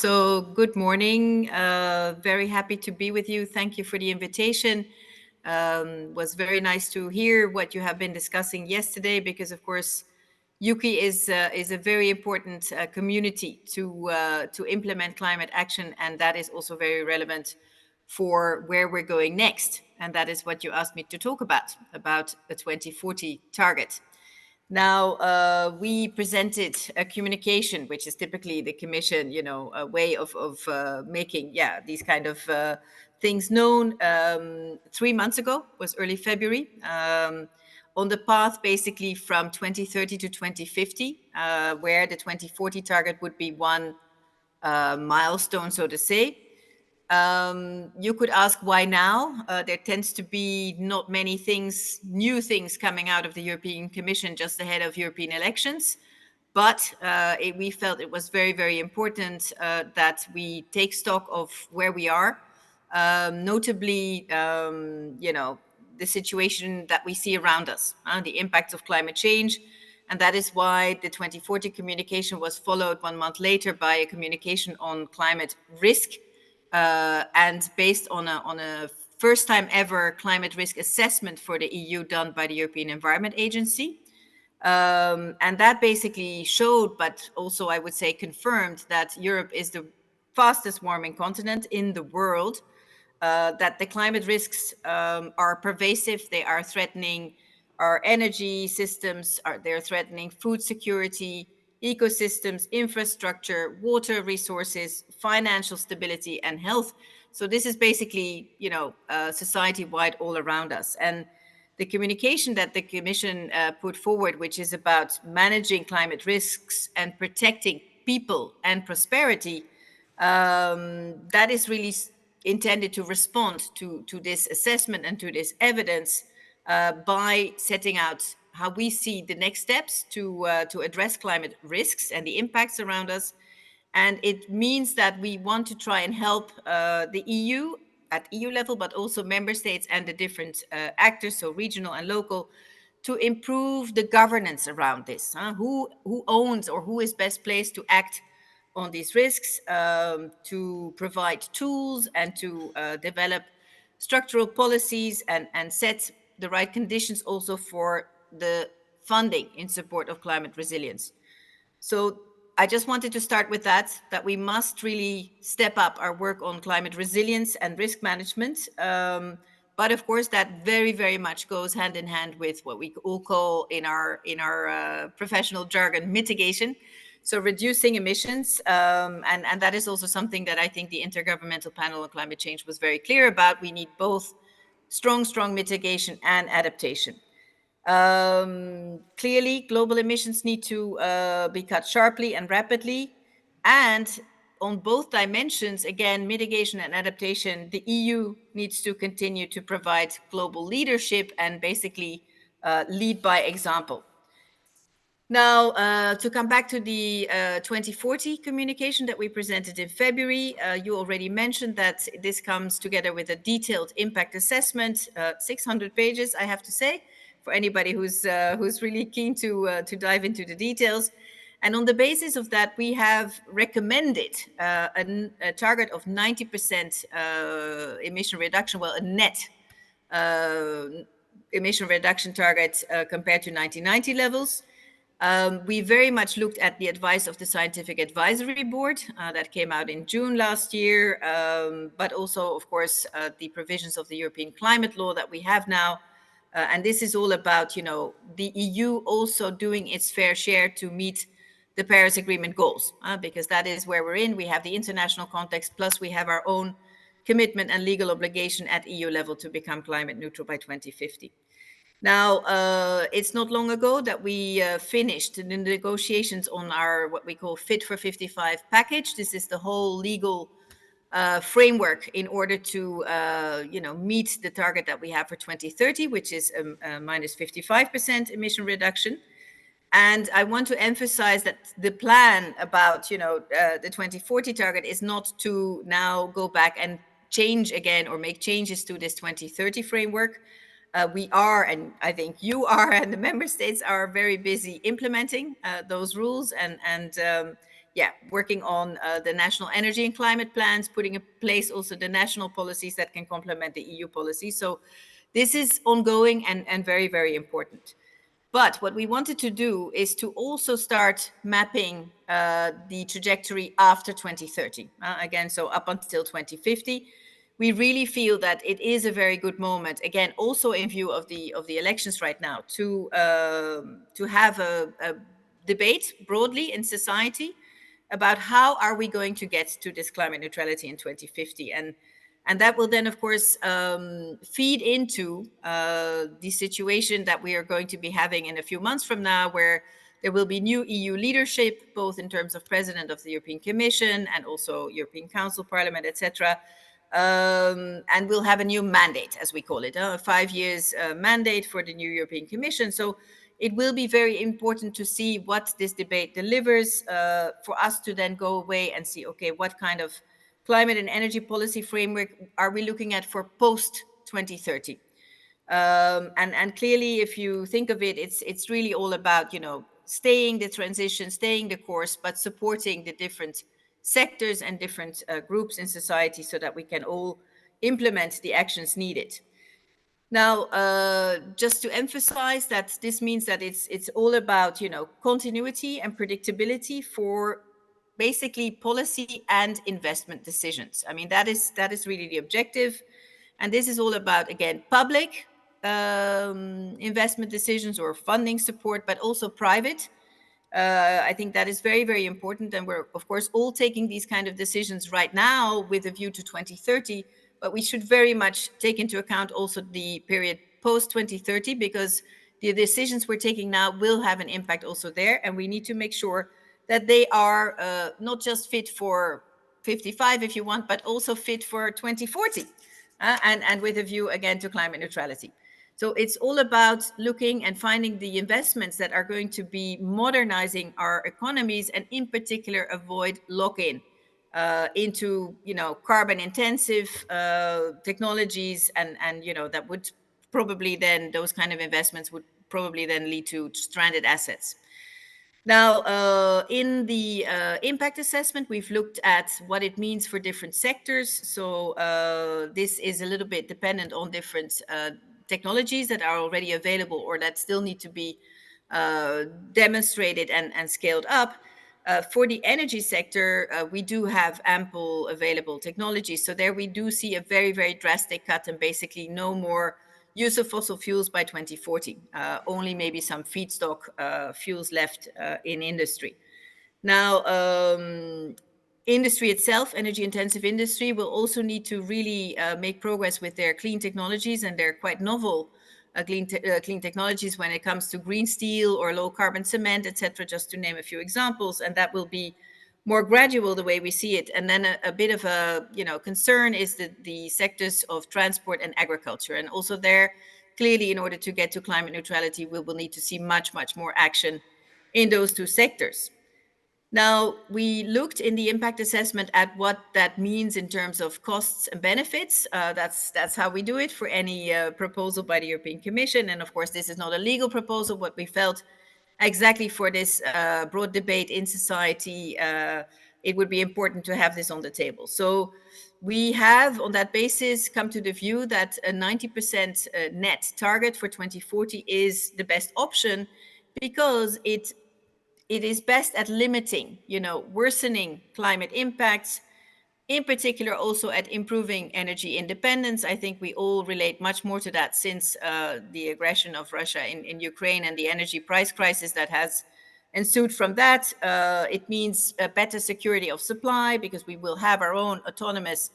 So good morning. Very happy to be with you. Thank you for the invitation. Was very nice to hear what you have been discussing yesterday, because of course, EUKI is a very important community to implement climate action, and that is also very relevant for where we're going next. And that is what you asked me to talk about a 2040 target. Now, we presented a communication, which is typically the Commission, a way of making, these kind of things known. 3 months ago, was early February, on the path basically from 2030 to 2050, where the 2040 target would be one milestone, so to say. You could ask why now? There tends to be not many new things coming out of the European Commission just ahead of European elections. But we felt it was very, very important that we take stock of where we are, notably, the situation that we see around us, the impacts of climate change. And that is why the 2040 communication was followed 1 month later by a communication on climate risk, and based on a first time ever climate risk assessment for the EU done by the European Environment Agency. And that basically showed, but also I would say confirmed, that Europe is the fastest warming continent in the world, that the climate risks are pervasive. They are threatening our energy systems, they're threatening food security, ecosystems, infrastructure, water resources, financial stability, and health. So this is basically, society-wide all around us. And the communication that the Commission put forward, which is about managing climate risks and protecting people and prosperity, that is really intended to respond to this assessment and to this evidence by setting out how we see the next steps to address climate risks and the impacts around us. And it means that we want to try and help the EU at EU level, but also member states and the different actors, so regional and local, to improve the governance around this. Who owns or who is best placed to act on these risks, to provide tools and to develop structural policies and set the right conditions also for the funding in support of climate resilience. So I just wanted to start with that we must really step up our work on climate resilience and risk management. But of course, that very, very much goes hand in hand with what we all call in our professional jargon, mitigation. So reducing emissions, and that is also something that I think the Intergovernmental Panel on Climate Change was very clear about. We need both strong mitigation and adaptation. Clearly, global emissions need to be cut sharply and rapidly. And on both dimensions, again, mitigation and adaptation, the EU needs to continue to provide global leadership and basically lead by example. Now, to come back to the 2040 communication that we presented in February, you already mentioned that this comes together with a detailed impact assessment, 600 pages, I have to say, for anybody who's really keen to dive into the details. And on the basis of that, we have recommended a target of 90% emission reduction, well, a net emission reduction target compared to 1990 levels. We very much looked at the advice of the Scientific Advisory Board that came out in June last year, but also, of course, the provisions of the European climate law that we have now. And this is all about, the EU also doing its fair share to meet the Paris Agreement goals, because that is where we're in. We have the international context, plus we have our own commitment and legal obligation at EU level to become climate neutral by 2050. Now, it's not long ago that we finished the negotiations on our what we call Fit for 55 package. This is the whole legal framework in order to meet the target that we have for 2030, which is a minus 55% emission reduction. And I want to emphasize that the plan about the 2040 target is not to now go back and change again or make changes to this 2030 framework. We are, and I think you are, and the member states are very busy implementing those rules and working on the national energy and climate plans, putting in place also the national policies that can complement the EU policy. So this is ongoing and very, very important. But what we wanted to do is to also start mapping the trajectory after 2030. Again, so up until 2050. We really feel that it is a very good moment, again, also in view of the elections right now, to have a debate broadly in society about how are we going to get to this climate neutrality in 2050. And that will then, of course, feed into the situation that we are going to be having in a few months from now, where there will be new EU leadership, both in terms of President of the European Commission and also European Council, Parliament, etc. And we'll have a new mandate, as we call it, a 5 years mandate for the new European Commission. So it will be very important to see what this debate delivers for us to then go away and see, okay, what kind of climate and energy policy framework are we looking at for post 2030? And clearly, if you think of it, it's really all about, staying the transition, staying the course, but supporting the different sectors and different groups in society so that we can all implement the actions needed. Now, just to emphasize that this means that it's all about, continuity and predictability for basically policy and investment decisions. I mean, that is really the objective. And this is all about, again, public investment decisions or funding support, but also private. I think that is very, very important. And we're, of course, all taking these kind of decisions right now with a view to 2030. But we should very much take into account also the period post 2030, because the decisions we're taking now will have an impact also there. And we need to make sure that they are not just fit for 55, if you want, but also fit for 2040, and with a view, again, to climate neutrality. So it's all about looking and finding the investments that are going to be modernizing our economies, and in particular avoid lock-in into carbon intensive technologies, and that would probably then, those kind of investments would probably then lead to stranded assets. Now, in the impact assessment, we've looked at what it means for different sectors. So this is a little bit dependent on different technologies that are already available or that still need to be demonstrated and scaled up. For the energy sector, we do have ample available technologies. So there we do see a very, very drastic cut, and basically no more use of fossil fuels by 2040, only maybe some feedstock fuels left in industry. Now, industry itself, energy intensive industry, will also need to really make progress with their clean technologies, and they're quite novel clean technologies when it comes to green steel or low carbon cement, etc., just to name a few examples. And that will be more gradual the way we see it. And then a bit of a concern is the sectors of transport and agriculture. And also there, clearly, in order to get to climate neutrality, we will need to see much, much more action in those two sectors. Now, we looked in the impact assessment at what that means in terms of costs and benefits. That's how we do it for any proposal by the European Commission. And of course, this is not a legal proposal, but we felt exactly for this broad debate in society, it would be important to have this on the table. So we have, on that basis, come to the view that a 90% net target for 2040 is the best option, because it is best at limiting, worsening climate impacts, in particular also at improving energy independence. I think we all relate much more to that since the aggression of Russia in Ukraine and the energy price crisis that has ensued from that. It means a better security of supply, because we will have our own autonomous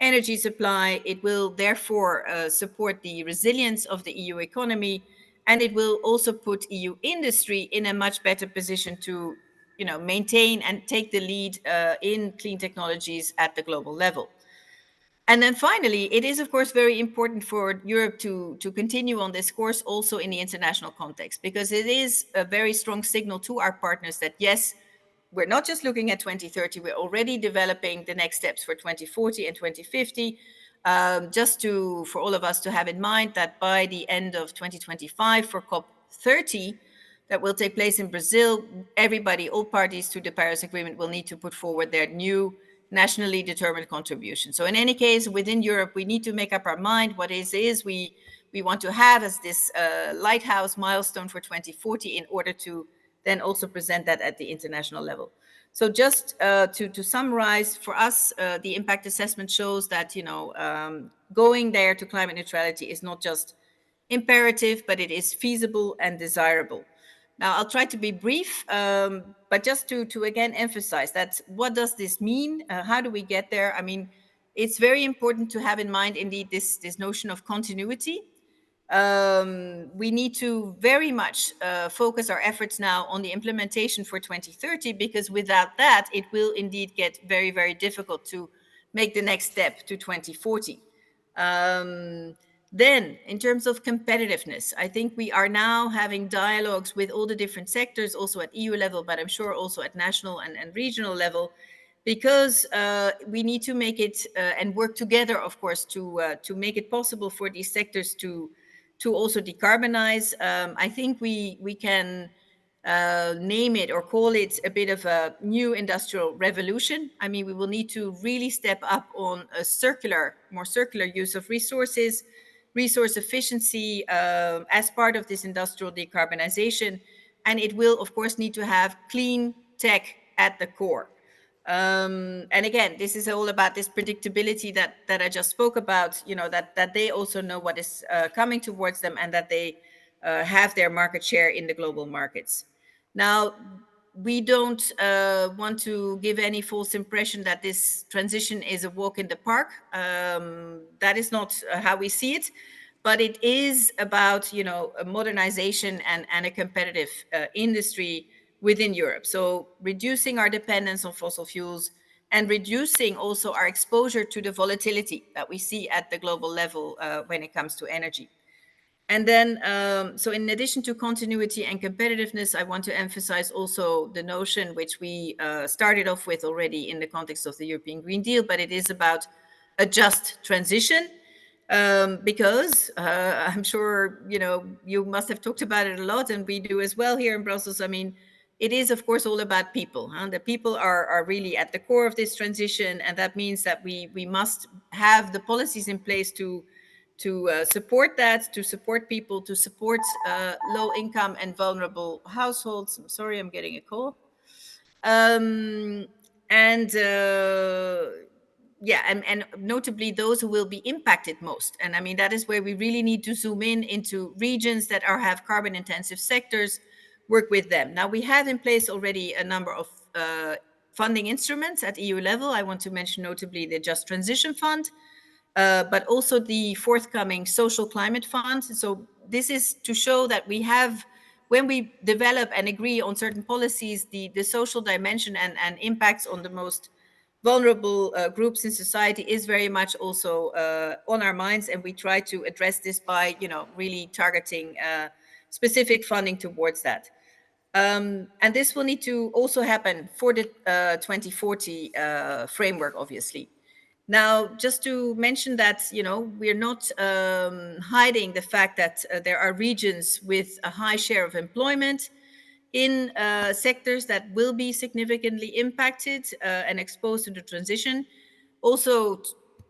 energy supply. It will therefore support the resilience of the EU economy, and it will also put EU industry in a much better position to maintain and take the lead in clean technologies at the global level. And then finally, it is, of course, very important for Europe to continue on this course also in the international context, because it is a very strong signal to our partners that, yes, we're not just looking at 2030, we're already developing the next steps for 2040 and 2050. Just for all of us to have in mind that by the end of 2025 for COP30, that will take place in Brazil, everybody, all parties to the Paris Agreement will need to put forward their new nationally determined contribution. So in any case, within Europe, we need to make up our mind what we want to have as this lighthouse milestone for 2040 in order to then also present that at the international level. So just to summarize, for us, the impact assessment shows that, going there to climate neutrality is not just imperative, but it is feasible and desirable. Now, I'll try to be brief, but just to again emphasize that what does this mean? How do we get there? I mean, it's very important to have in mind, indeed, this notion of continuity. We need to very much focus our efforts now on the implementation for 2030, because without that, it will indeed get very, very difficult to make the next step to 2040. Then, in terms of competitiveness, I think we are now having dialogues with all the different sectors, also at EU level, but I'm sure also at national and regional level, because we need to make it and work together, of course, to make it possible for these sectors to also decarbonize. I think we can name it or call it a bit of a new industrial revolution. I mean, we will need to really step up on a more circular use of resources, resource efficiency as part of this industrial decarbonization. And it will, of course, need to have clean tech at the core. And again, this is all about this predictability that I just spoke about, that they also know what is coming towards them, and that they have their market share in the global markets. Now, we don't want to give any false impression that this transition is a walk in the park. That is not how we see it, but it is about, a modernization and a competitive industry within Europe. So reducing our dependence on fossil fuels and reducing also our exposure to the volatility that we see at the global level when it comes to energy. And then, so in addition to continuity and competitiveness, I want to emphasize also the notion which we started off with already in the context of the European Green Deal, but it is about a just transition. Because I'm sure, you must have talked about it a lot, and we do as well here in Brussels. I mean, it is, of course, all about people. The people are really at the core of this transition, and that means that we must have the policies in place to support that, to support people, to support low-income and vulnerable households. I'm sorry, I'm getting a call. And notably those who will be impacted most. And I mean, that is where we really need to zoom in into regions that have carbon intensive sectors, work with them. Now, we have in place already a number of funding instruments at EU level. I want to mention notably the Just Transition Fund, but also the forthcoming Social Climate Fund. So this is to show that we have, when we develop and agree on certain policies, the social dimension and impacts on the most vulnerable groups in society is very much also on our minds, and we try to address this by, really targeting specific funding towards that. And this will need to also happen for the 2040 framework, obviously. Now, just to mention that, we're not hiding the fact that there are regions with a high share of employment in sectors that will be significantly impacted and exposed to the transition. Also,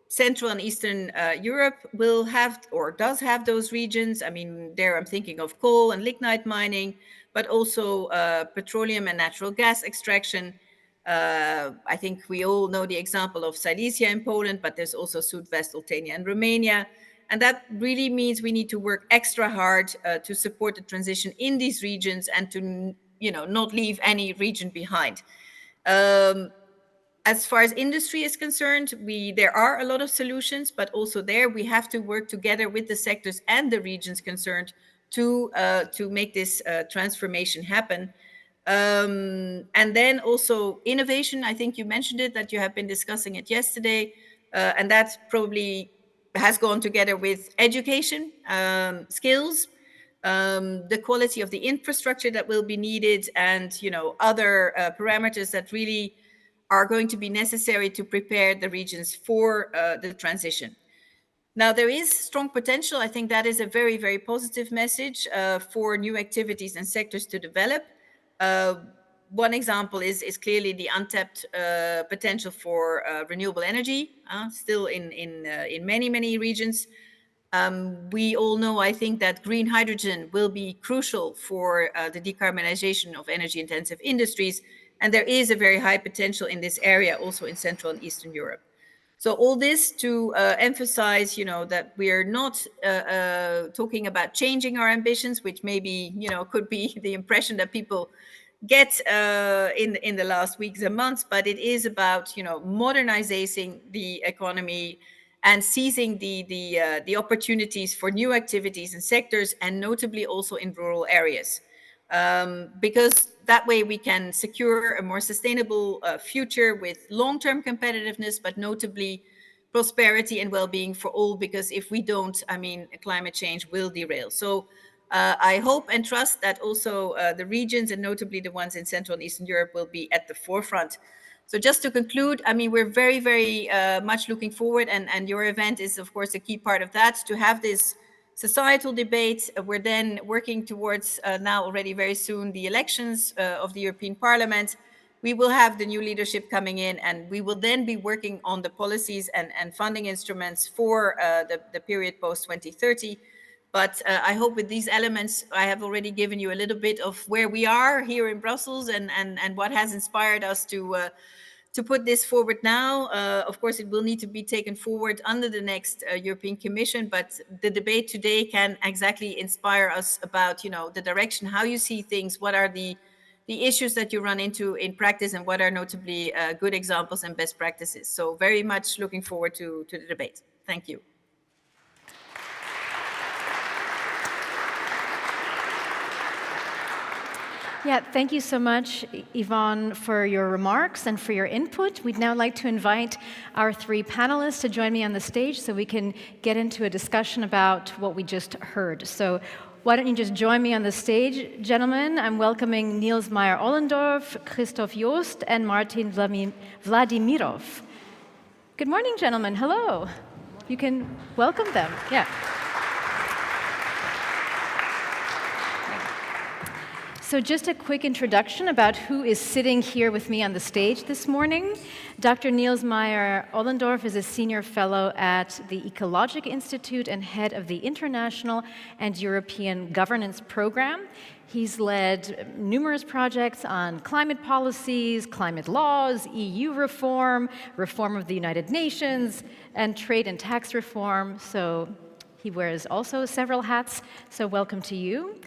Central and Eastern Europe will have or does have those regions. I mean, there I'm thinking of coal and lignite mining, but also petroleum and natural gas extraction. I think we all know the example of Silesia in Poland, but there's also Sud-West Oltenia in Romania. And that really means we need to work extra hard to support the transition in these regions and to, not leave any region behind. As far as industry is concerned, there are a lot of solutions, but also there we have to work together with the sectors and the regions concerned to make this transformation happen. And then also innovation. I think you mentioned it, that you have been discussing it yesterday, and that probably has gone together with education, skills, the quality of the infrastructure that will be needed, and other parameters that really are going to be necessary to prepare the regions for the transition. Now, there is strong potential. I think that is a very, very positive message for new activities and sectors to develop. One example is clearly the untapped potential for renewable energy, still in many, many regions. We all know, I think, that green hydrogen will be crucial for the decarbonization of energy-intensive industries, and there is a very high potential in this area, also in Central and Eastern Europe. So all this to emphasize, that we are not talking about changing our ambitions, which maybe, could be the impression that people get in the last weeks and months, but it is about, modernizing the economy and seizing the opportunities for new activities and sectors, and notably also in rural areas. Because that way we can secure a more sustainable future with long-term competitiveness, but notably prosperity and well-being for all, because if we don't, climate change will derail. So I hope and trust that also the regions, and notably the ones in Central and Eastern Europe, will be at the forefront. So just to conclude, we're very, very much looking forward, and your event is, of course, a key part of that, to have this societal debate. We're then working towards now already very soon the elections of the European Parliament. We will have the new leadership coming in, and we will then be working on the policies and funding instruments for the period post 2030. But I hope with these elements, I have already given you a little bit of where we are here in Brussels, and what has inspired us to put this forward now. Of course, it will need to be taken forward under the next European Commission, but the debate today can exactly inspire us about, the direction, how you see things, what are the issues that you run into in practice, and what are notably good examples and best practices. So very much looking forward to the debate. Thank you. Yeah, thank you so much, Yvon, for your remarks and for your input. We'd now like to invite our three panelists to join me on the stage so we can get into a discussion about what we just heard. So why don't you just join me on the stage, gentlemen? I'm welcoming Nils Meyer-Ohlendorf, Christophe Jost, and Martin Vladimirov. Good morning, gentlemen. Hello. You can welcome them. Yeah. So just a quick introduction about who is sitting here with me on the stage this morning. Dr. Nils Meyer-Ohlendorf is a senior fellow at the Ecologic Institute and head of the International and European Governance Program. He's led numerous projects on climate policies, climate laws, EU reform, reform of the United Nations, and trade and tax reform. So he wears also several hats, so welcome to you.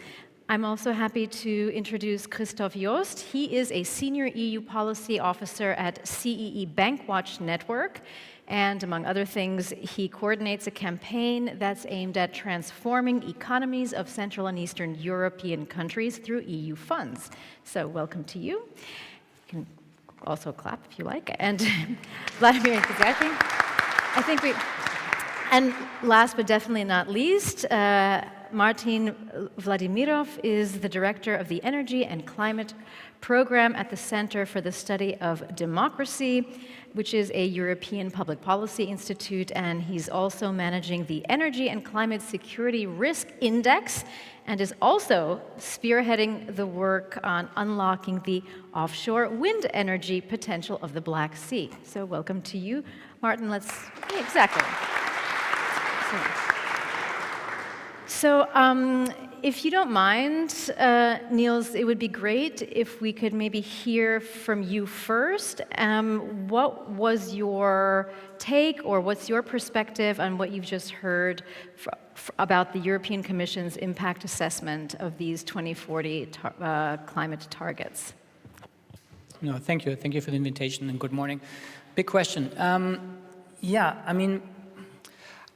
I'm also happy to introduce Christophe Jost. He is a senior EU policy officer at CEE Bankwatch network. And among other things, he coordinates a campaign that's aimed at transforming economies of Central and Eastern European countries through EU funds. So welcome to you. You can also clap if you like. And Vladimir, exactly. And last but definitely not least, Martin Vladimirov is the director of the Energy and Climate Program at the Center for the Study of Democracy, which is a European public policy institute, and he's also managing the Energy and Climate Security Risk Index, and is also spearheading the work on unlocking the offshore wind energy potential of the Black Sea. So welcome to you, Martin. Exactly. So if you don't mind, Nils, it would be great if we could maybe hear from you first. What was your take, or what's your perspective on what you've just heard about the European Commission's impact assessment of these 2040 climate targets? No, thank you. Thank you for the invitation, and good morning. Big question.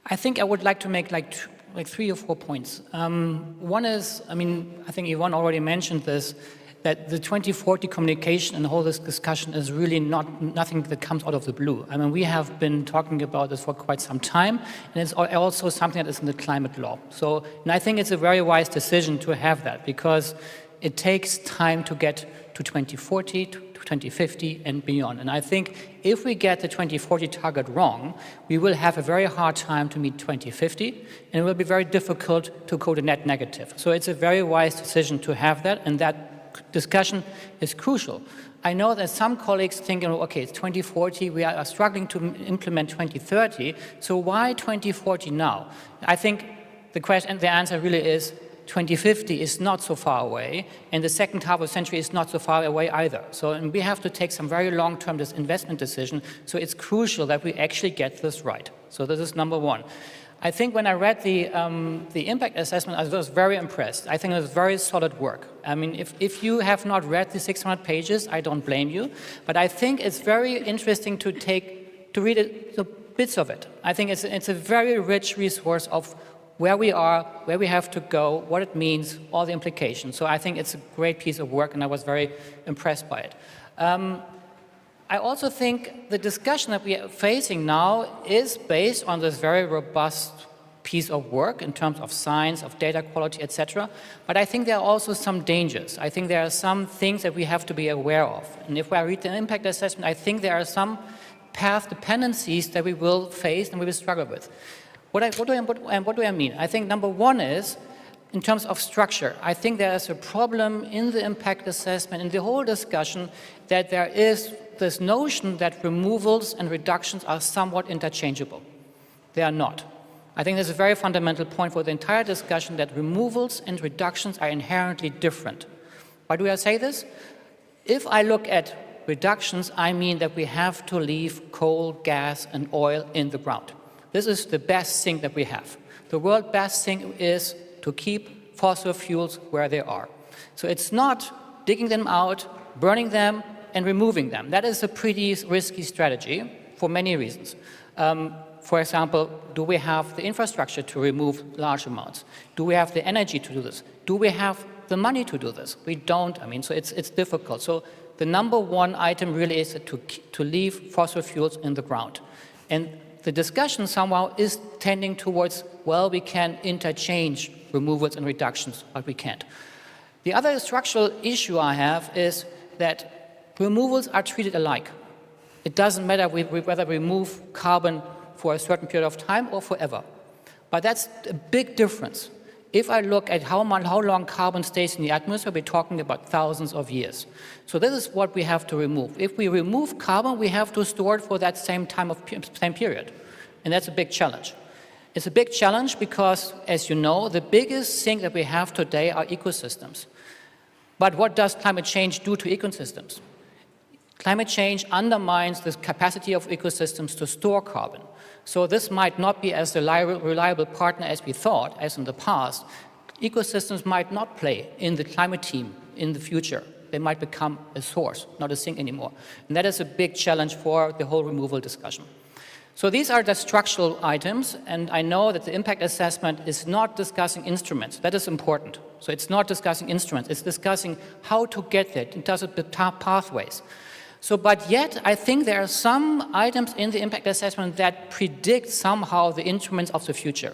I think I would like to make like 3 or 4 points. One is, I think Yvon already mentioned this, that the 2040 communication and all this discussion is really nothing that comes out of the blue. We have been talking about this for quite some time, and it's also something that is in the climate law. And I think it's a very wise decision to have that, because it takes time to get to 2040, to 2050 and beyond. And I think if we get the 2040 target wrong, we will have a very hard time to meet 2050, and it will be very difficult to go to net negative. So it's a very wise decision to have that, and that discussion is crucial. I know that some colleagues think, okay, it's 2040, we are struggling to implement 2030, so why 2040 now? I think the question and the answer really is 2050 is not so far away, and the second half of the century is not so far away either. So and we have to take some very long-term investment decision, so it's crucial that we actually get this right. So this is number one. I think when I read the impact assessment, I was very impressed. I think it was very solid work. I mean, if you have not read the 600 pages, I don't blame you. But I think it's very interesting to read it, the bits of it. I think it's a very rich resource of where we are, where we have to go, what it means, all the implications. So I think it's a great piece of work, and I was very impressed by it. I also think the discussion that we are facing now is based on this very robust piece of work in terms of science, of data quality, etc. But I think there are also some dangers. I think there are some things that we have to be aware of. And if I read the impact assessment, I think there are some path dependencies that we will face and we will struggle with. What do I mean? I think number one is, in terms of structure, I think there is a problem in the impact assessment, in the whole discussion, that there is this notion that removals and reductions are somewhat interchangeable. They are not. I think there's a very fundamental point for the entire discussion that removals and reductions are inherently different. Why do I say this? If I look at reductions, I mean that we have to leave coal, gas, and oil in the ground. This is the best thing that we have. The world's best thing is to keep fossil fuels where they are. So it's not digging them out, burning them, and removing them. That is a pretty risky strategy for many reasons. For example, do we have the infrastructure to remove large amounts? Do we have the energy to do this? Do we have the money to do this? We don't. I mean, so it's difficult. So the number one item really is to leave fossil fuels in the ground. And the discussion somehow is tending towards, well, we can interchange removals and reductions, but we can't. The other structural issue I have is that removals are treated alike. It doesn't matter whether we remove carbon for a certain period of time or forever. But that's a big difference. If I look at how long carbon stays in the atmosphere, we're talking about thousands of years. So this is what we have to remove. If we remove carbon, we have to store it for that same period. And that's a big challenge. It's a big challenge because, as you know, the biggest thing that we have today are ecosystems. But what does climate change do to ecosystems? Climate change undermines the capacity of ecosystems to store carbon. So this might not be as a reliable partner as we thought, as in the past. Ecosystems might not play in the climate team in the future. They might become a source, not a sink anymore. And that is a big challenge for the whole removal discussion. So these are the structural items, and I know that the impact assessment is not discussing instruments. That is important. So it's not discussing instruments. It's discussing how to get there in terms of the pathways. So, but yet, I think there are some items in the impact assessment that predict somehow the instruments of the future.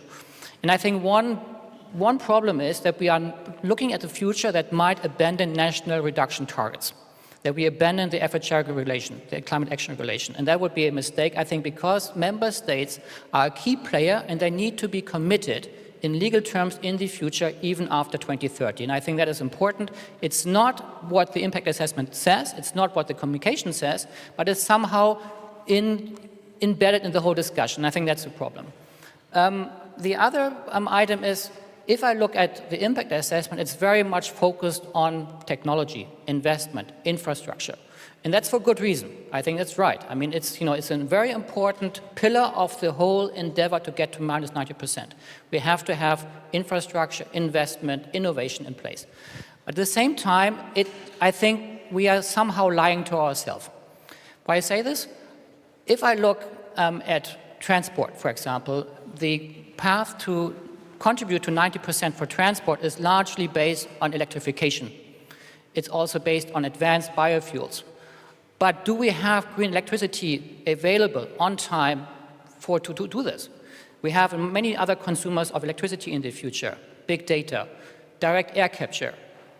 And I think one problem is that we are looking at the future that might abandon national reduction targets, that we abandon the FHR regulation, the Climate Action Regulation. And that would be a mistake, I think, because member states are a key player and they need to be committed in legal terms in the future, even after 2030. And I think that is important. It's not what the impact assessment says, it's not what the communication says, but it's somehow embedded in the whole discussion. I think that's the problem. The other item is, if I look at the impact assessment, it's very much focused on technology, investment, infrastructure. And that's for good reason. I think that's right. I mean, it's a very important pillar of the whole endeavor to get to minus 90%. We have to have infrastructure, investment, innovation in place. But at the same time, I think we are somehow lying to ourselves. Why I say this? If I look at transport, for example, the path to contribute to 90% for transport is largely based on electrification. It's also based on advanced biofuels. But do we have green electricity available on time to do this? We have many other consumers of electricity in the future, big data, direct air capture,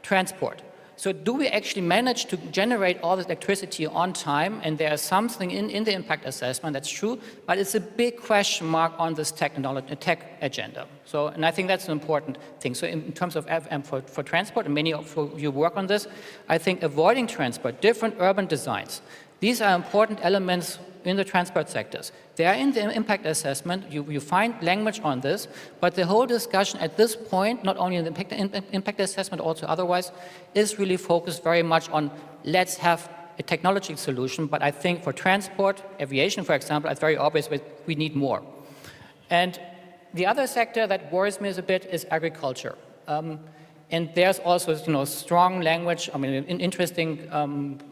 transport. So do we actually manage to generate all this electricity on time? And there is something in the impact assessment, that's true, but it's a big question mark on this tech agenda. So, and I think that's an important thing. So in terms of for transport, and many of you work on this, I think avoiding transport, different urban designs, these are important elements in the transport sectors. They are in the impact assessment. You find language on this, but the whole discussion at this point, not only in the impact assessment, also otherwise, is really focused very much on let's have a technology solution. But I think for transport, aviation, for example, it's very obvious that we need more. And the other sector that worries me a bit is agriculture. And there's also, strong language, interesting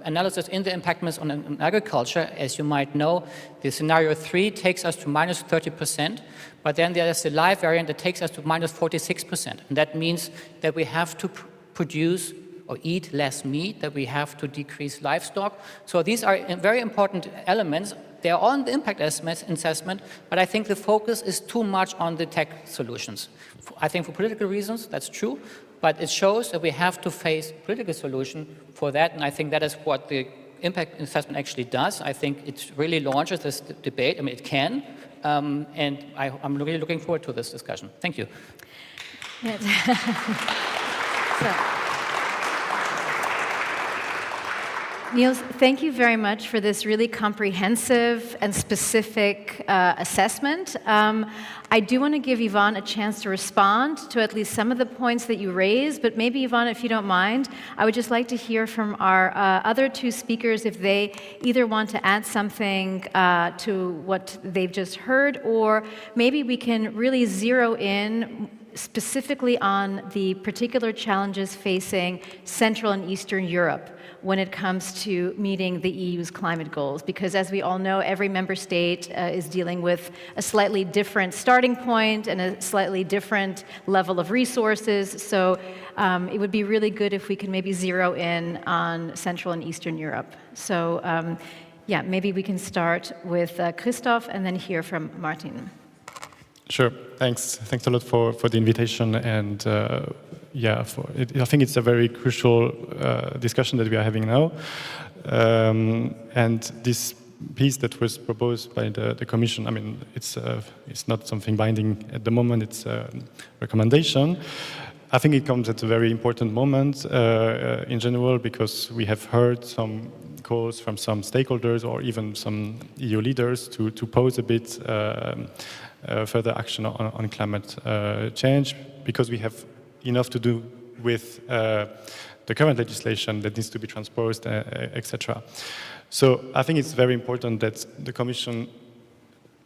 analysis in the impact on agriculture. As you might know, the scenario 3 takes us to minus 30%, but then there's the live variant that takes us to minus 46%. And that means that we have to produce or eat less meat, that we have to decrease livestock. So these are very important elements. They are on the impact assessment, but I think the focus is too much on the tech solutions. I think for political reasons, that's true. But it shows that we have to face a political solution for that, and I think that is what the impact assessment actually does. I think it really launches this debate. It can, and I'm really looking forward to this discussion. Thank you. Nils, thank you very much for this really comprehensive and specific assessment. I do want to give Yvon a chance to respond to at least some of the points that you raised, but maybe, Yvon, if you don't mind, I would just like to hear from our other two speakers if they either want to add something to what they've just heard, or maybe we can really zero in specifically on the particular challenges facing Central and Eastern Europe when it comes to meeting the EU's climate goals. Because as we all know, every member state is dealing with a slightly different starting point and a slightly different level of resources. So it would be really good if we can maybe zero in on Central and Eastern Europe. So yeah, maybe we can start with Christophe and then hear from Martin. Sure, thanks. Thanks a lot for the invitation, and yeah, I think it's a very crucial discussion that we are having now. And this piece that was proposed by the Commission, it's not something binding at the moment, it's a recommendation. I think it comes at a very important moment in general, because we have heard some calls from some stakeholders or even some EU leaders to pose a bit further action on climate change, because we have enough to do with the current legislation that needs to be transposed, etc. So I think it's very important that the Commission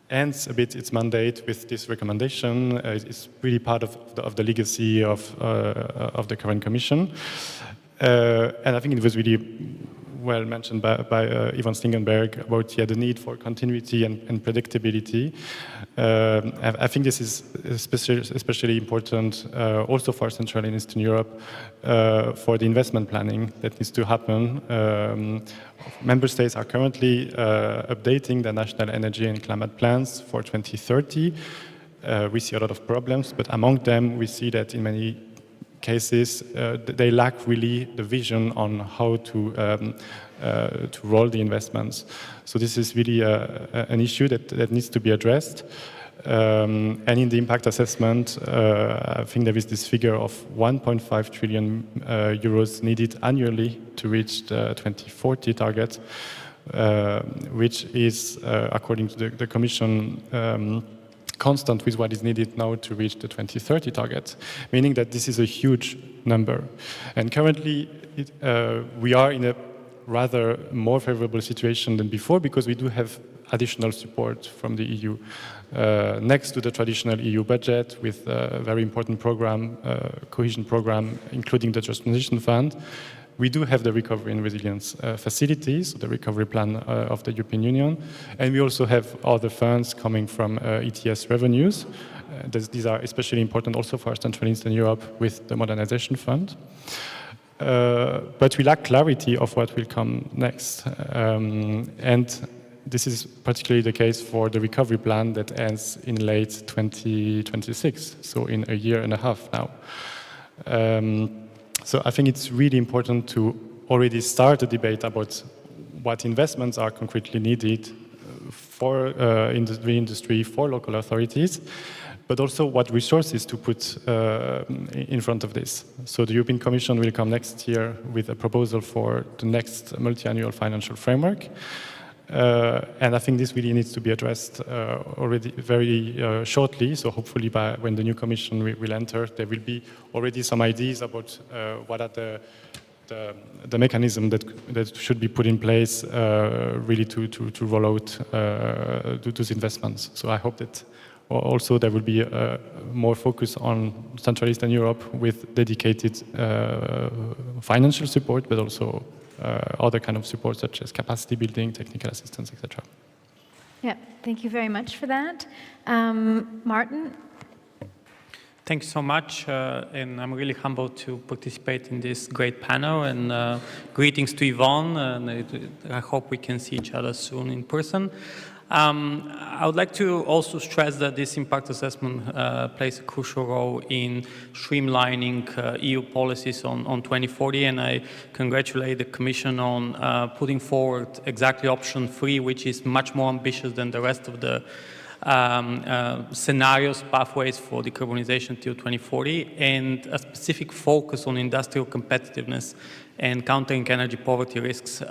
ends a bit its mandate with this recommendation. It's really part of the legacy of the current Commission. And I think it was really well mentioned by Yvon Slingenberg about the need for continuity and predictability. I think this is especially important also for Central and Eastern Europe for the investment planning that needs to happen. Member states are currently updating the national energy and climate plans for 2030. We see a lot of problems, but among them we see that in many cases they lack really the vision on how to roll the investments. So this is really an issue that needs to be addressed. And in the impact assessment, I think there is this figure of 1.5 trillion euros needed annually to reach the 2040 target, which is, according to the Commission, constant with what is needed now to reach the 2030 target, meaning that this is a huge number. And currently, we are in a rather more favorable situation than before, because we do have additional support from the EU. Next to the traditional EU budget, with a very important program, cohesion program, including the Just Transition Fund, we do have the Recovery and Resilience facilities, the recovery plan of the European Union, and we also have other funds coming from ETS revenues. These are especially important also for Central and Eastern Europe with the Modernization Fund. But we lack clarity of what will come next. And this is particularly the case for the recovery plan that ends in late 2026, so in a year and a half now. So I think it's really important to already start a debate about what investments are concretely needed for the industry, for local authorities, but also what resources to put in front of this. So the European Commission will come next year with a proposal for the next multi-annual financial framework. And I think this really needs to be addressed already very shortly. So hopefully by when the new Commission will enter, there will be already some ideas about what are the mechanism that should be put in place really to roll out those investments. So I hope that also there will be more focus on Central Eastern Europe with dedicated financial support, but also other kind of support such as capacity building, technical assistance, etc. Yeah, thank you very much for that. Martin? Thank you so much, and I'm really humbled to participate in this great panel, and greetings to Yvon, and I hope we can see each other soon in person. I would like to also stress that this impact assessment plays a crucial role in streamlining EU policies on 2040, and I congratulate the Commission on putting forward exactly option 3, which is much more ambitious than the rest of the scenarios, pathways for decarbonization till 2040, and a specific focus on industrial competitiveness and countering energy poverty risks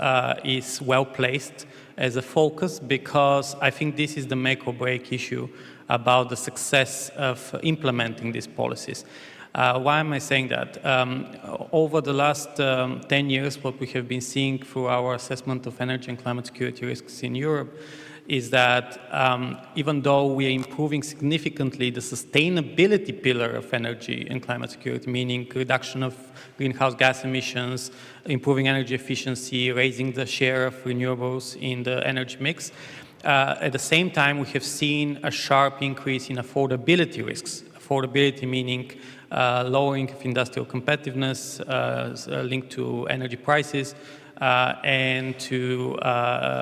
is well placed as a focus, because I think this is the make or break issue about the success of implementing these policies. Why am I saying that? Over the last 10 years, what we have been seeing through our assessment of energy and climate security risks in Europe is that even though we are improving significantly the sustainability pillar of energy and climate security, meaning reduction of greenhouse gas emissions, improving energy efficiency, raising the share of renewables in the energy mix, at the same time we have seen a sharp increase in affordability risks. Affordability meaning lowering of industrial competitiveness linked to energy prices, and to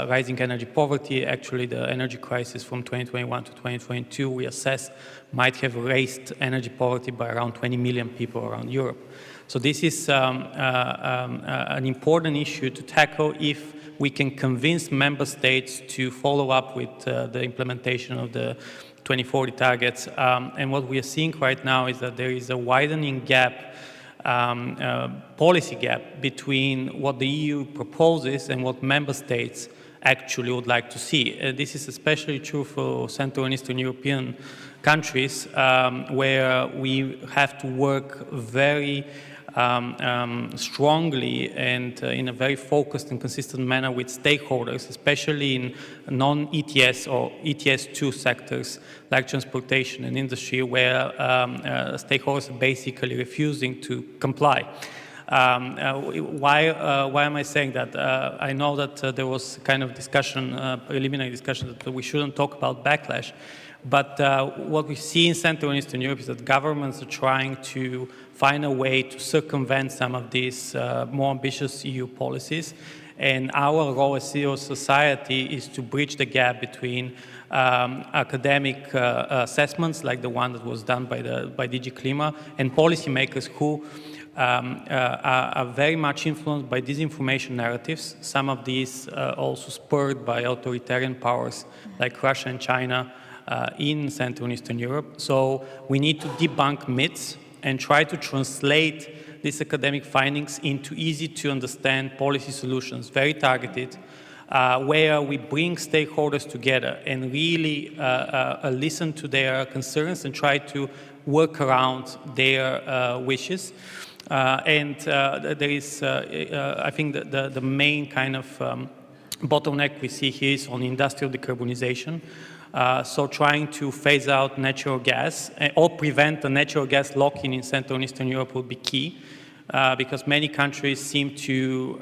rising energy poverty. Actually, the energy crisis from 2021 to 2022, we assess, might have raised energy poverty by around 20 million people around Europe. So this is an important issue to tackle if we can convince member states to follow up with the implementation of the 2040 targets. And what we are seeing right now is that there is a widening gap, policy gap between what the EU proposes and what member states actually would like to see. This is especially true for Central and Eastern European countries, where we have to work very strongly and in a very focused and consistent manner with stakeholders, especially in non-ETS or ETS2 sectors like transportation and industry, where stakeholders are basically refusing to comply. Why am I saying that? I know that there was kind of discussion, preliminary discussion, that we shouldn't talk about backlash. But what we see in Central and Eastern Europe is that governments are trying to find a way to circumvent some of these more ambitious EU policies. And our role as civil society is to bridge the gap between academic assessments, like the one that was done by DG CLIMA, and policymakers who are very much influenced by disinformation narratives, some of these also spurred by authoritarian powers like Russia and China in Central and Eastern Europe. So we need to debunk myths and try to translate these academic findings into easy to understand policy solutions, very targeted, where we bring stakeholders together and really listen to their concerns and try to work around their wishes. And there is, I think, the main kind of bottleneck we see here is on industrial decarbonization. So trying to phase out natural gas or prevent the natural gas lock-in in Central and Eastern Europe would be key, because many countries seem to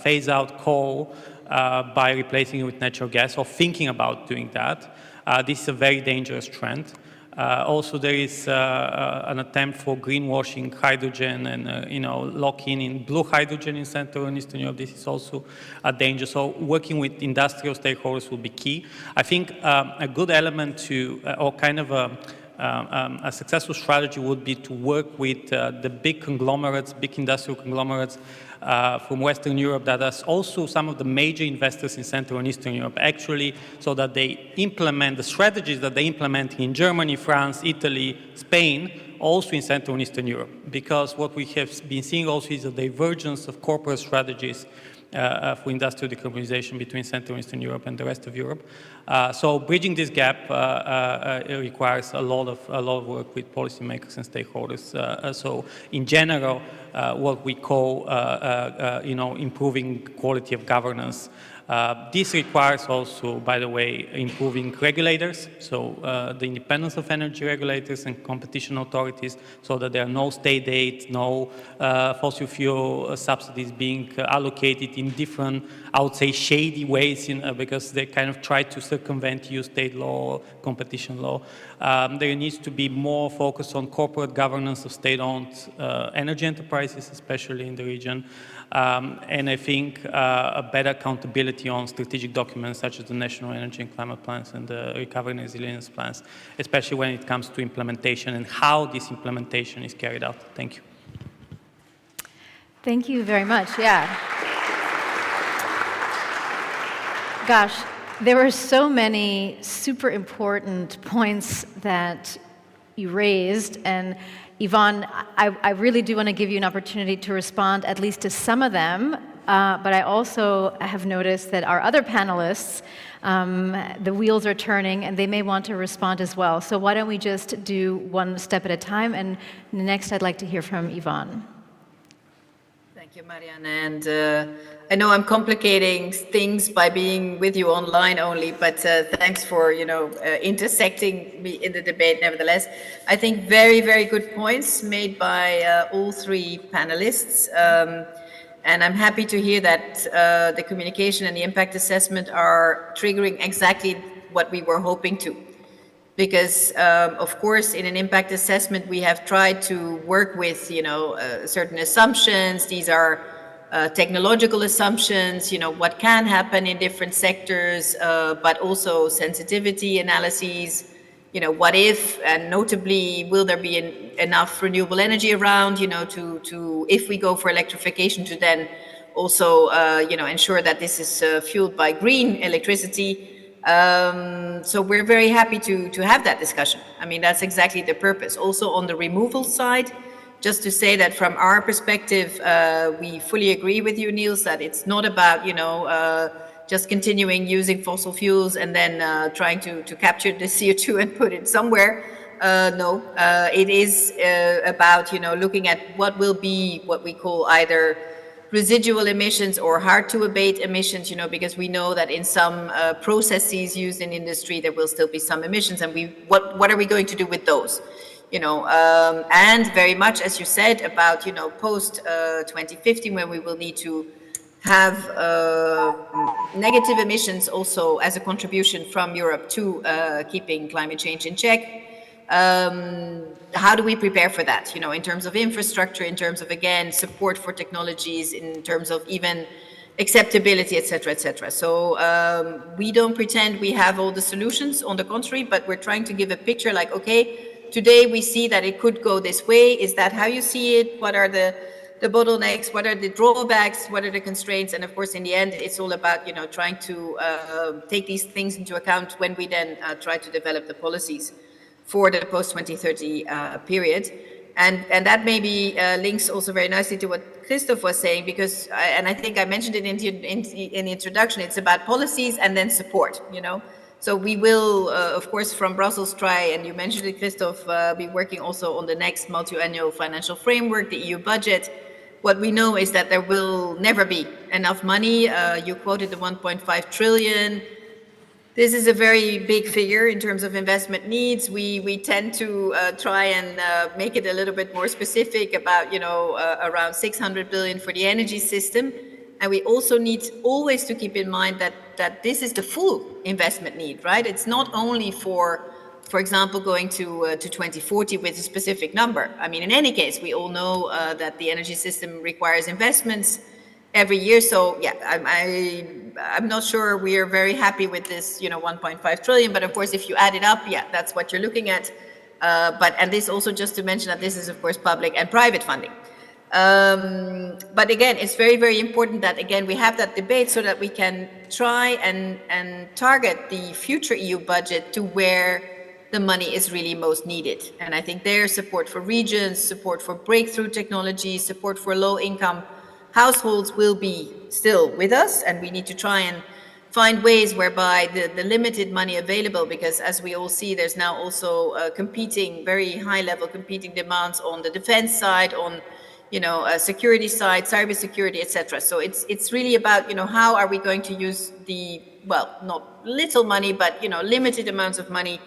phase out coal by replacing it with natural gas or thinking about doing that. This is a very dangerous trend. Also, there is an attempt for greenwashing hydrogen and lock-in in blue hydrogen in Central and Eastern Europe. This is also a danger. So working with industrial stakeholders will be key. I think a good element to, or kind of A successful strategy would be to work with the big conglomerates, big industrial conglomerates from Western Europe that are also some of the major investors in Central and Eastern Europe, actually, so that they implement the strategies that they implement in Germany, France, Italy, Spain, also in Central and Eastern Europe. Because what we have been seeing also is a divergence of corporate strategies for industrial decarbonization between Central and Eastern Europe and the rest of Europe. So bridging this gap requires a lot of work with policymakers and stakeholders. So in general, what we call improving quality of governance. This requires also, by the way, improving regulators, so the independence of energy regulators and competition authorities, so that there are no state aid, no fossil fuel subsidies being allocated in different, I would say, shady ways, because they kind of try to circumvent EU state law, competition law. There needs to be more focus on corporate governance of state-owned energy enterprises, especially in the region. And I think a better accountability on strategic documents such as the National Energy and Climate Plans and the Recovery and Resilience Plans, especially when it comes to implementation and how this implementation is carried out. Thank you. Thank you very much. Yeah. Gosh, there were so many super important points that you raised, and Yvon, I really do want to give you an opportunity to respond at least to some of them, but I also have noticed that our other panelists, the wheels are turning and they may want to respond as well. So why don't we just do one step at a time, and next I'd like to hear from Yvon. Thank you, Marianne. And I know I'm complicating things by being with you online only, but thanks for, intersecting me in the debate nevertheless. I think very, very good points made by all three panelists. And I'm happy to hear that the communication and the impact assessment are triggering exactly what we were hoping to. Because, of course, in an impact assessment, we have tried to work with, certain assumptions. These are technological assumptions, what can happen in different sectors, but also sensitivity analyses, what if, and notably, will there be enough renewable energy around, to if we go for electrification, to then also, ensure that this is fueled by green electricity. So we're very happy to have that discussion. I mean, that's exactly the purpose. Also on the removal side, just to say that from our perspective, we fully agree with you, Nils, that it's not about, just continuing using fossil fuels and then trying to capture the CO2 and put it somewhere. No, it is about, looking at what will be what we call either residual emissions or hard to abate emissions, because we know that in some processes used in industry, there will still be some emissions, and what are we going to do with those? And very much, as you said, about, post 2050, when we will need to have negative emissions also as a contribution from Europe to keeping climate change in check. How do we prepare for that, in terms of infrastructure, in terms of, again, support for technologies, in terms of even acceptability, et cetera, et cetera. So we don't pretend we have all the solutions, on the contrary, but we're trying to give a picture like, okay, today we see that it could go this way. Is that how you see it? What are the bottlenecks? What are the drawbacks? What are the constraints? And of course, in the end, it's all about, trying to take these things into account when we then try to develop the policies for the post-2030 period. And that maybe links also very nicely to what Christophe was saying, because, and I think I mentioned it in the introduction, it's about policies and then support, So we will, of course, from Brussels try, and you mentioned it, Christophe, be working also on the next multi-annual financial framework, the EU budget. What we know is that there will never be enough money. You quoted the 1.5 trillion. This is a very big figure in terms of investment needs. We tend to try and make it a little bit more specific about, around 600 billion for the energy system. And we also need always to keep in mind that this is the full investment need, right? It's not only for example, going to 2040 with a specific number. I mean, in any case, we all know that the energy system requires investments every year. So yeah, I'm not sure we are very happy with this, 1.5 trillion. But of course, if you add it up, yeah, that's what you're looking at. And this also just to mention that this is of course public and private funding. But again, it's very, very important that again we have that debate so that we can try and target the future EU budget to where the money is really most needed. And I think their support for regions, support for breakthrough technology, support for low-income households will be still with us, and we need to try and find ways whereby the limited money available, because as we all see, there's now also competing, very high-level competing demands on the defense side, on security side, cybersecurity, etc. So it's really about how are we going to use the not little money, but limited amounts of money